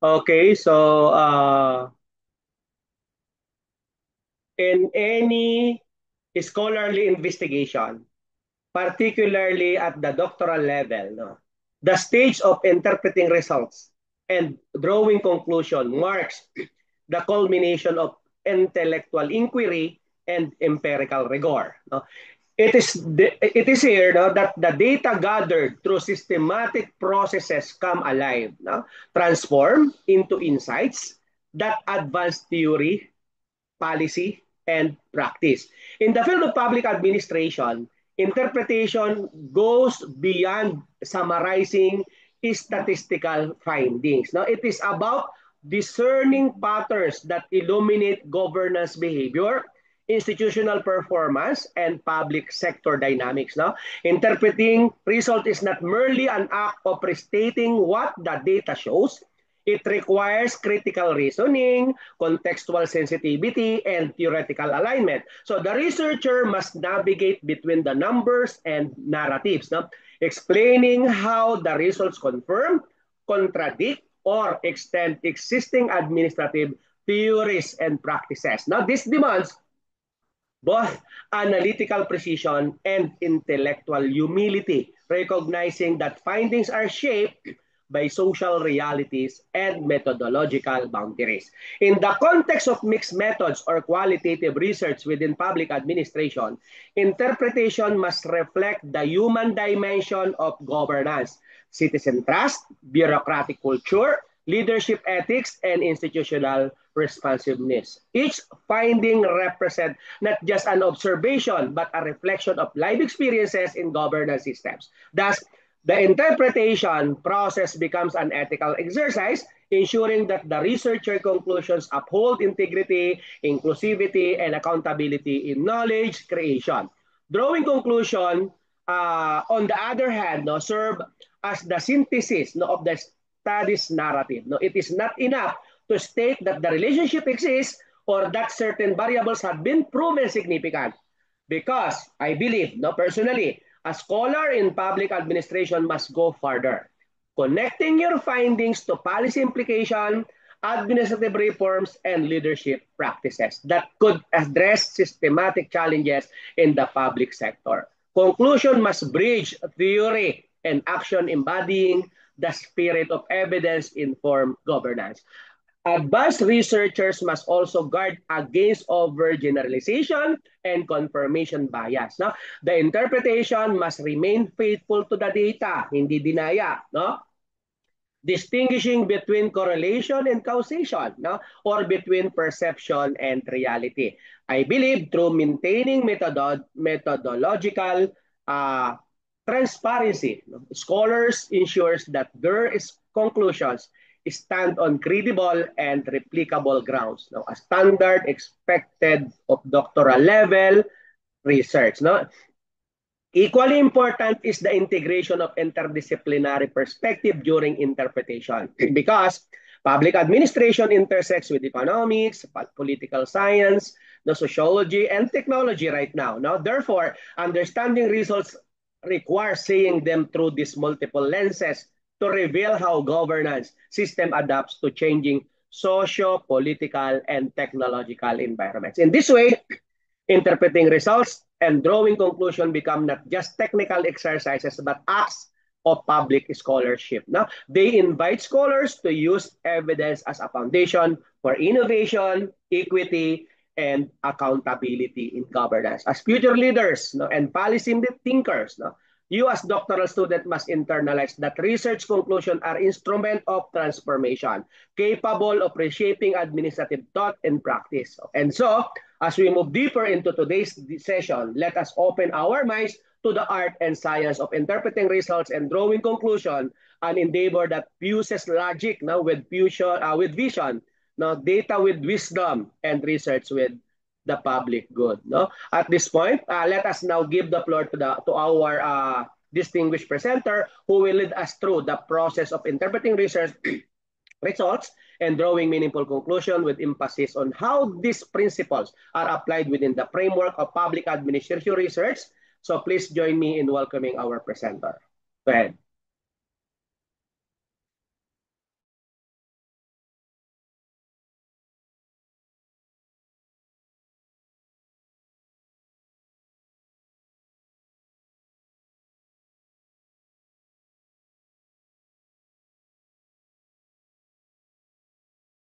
Okay, so in any scholarly investigation, particularly at the doctoral level, no, the stage of interpreting results and drawing conclusion marks the culmination of intellectual inquiry and empirical rigor. No? It is here, no, that the data gathered through systematic processes come alive, no, transform into insights that advance theory, policy, and practice. In the field of public administration, interpretation goes beyond summarizing statistical findings. Now, it is about discerning patterns that illuminate governance behavior, institutional performance, and public sector dynamics. Now, interpreting result is not merely an act of restating what the data shows. It requires critical reasoning, contextual sensitivity, and theoretical alignment. So the researcher must navigate between the numbers and narratives, no? Explaining how the results confirm, contradict, or extend existing administrative theories and practices. Now, this demands both analytical precision and intellectual humility, recognizing that findings are shaped by social realities and methodological boundaries. In the context of mixed methods or qualitative research within public administration, interpretation must reflect the human dimension of governance, citizen trust, bureaucratic culture, leadership ethics, and institutional responsiveness. Each finding represents not just an observation, but a reflection of life experiences in governance systems. Thus, the interpretation process becomes an ethical exercise, ensuring that the researcher conclusions uphold integrity, inclusivity, and accountability in knowledge creation. Drawing conclusion, on the other hand, no, serve as the synthesis, no, of the study's narrative. No, it is not enough to state that the relationship exists or that certain variables have been proven significant. Because I believe, no, personally, a scholar in public administration must go further, connecting your findings to policy implication, administrative reforms, and leadership practices that could address systematic challenges in the public sector. Conclusion must bridge theory and action, embodying the spirit of evidence-informed governance. Advanced researchers must also guard against overgeneralization and confirmation bias. No? The interpretation must remain faithful to the data, hindi dinaya. No? Distinguishing between correlation and causation, no? Or between perception and reality. I believe through maintaining methodological uh, transparency, no? Scholars ensures that their conclusions stand on credible and replicable grounds, no? A standard expected of doctoral level research. No? Equally important is the integration of interdisciplinary perspective during interpretation because public administration intersects with economics, political science, the sociology, and technology right now. Now, therefore, understanding results requires seeing them through these multiple lenses to reveal how governance system adapts to changing socio-political and technological environments. In this way, interpreting results and drawing conclusion become not just technical exercises but acts of public scholarship. Now, they invite scholars to use evidence as a foundation for innovation, equity, and accountability in governance. As future leaders, no, and policy thinkers, no, you as doctoral student must internalize that research conclusions are instrument of transformation, capable of reshaping administrative thought and practice. And so, as we move deeper into today's session, let us open our minds to the art and science of interpreting results and drawing conclusion, an endeavor that fuses logic now with vision, now data with wisdom, and research with the public good. No? At this point, let us now give the floor to our distinguished presenter who will lead us through the process of interpreting research results and drawing meaningful conclusion with emphasis on how these principles are applied within the framework of public administration research. So please join me in welcoming our presenter. Go ahead.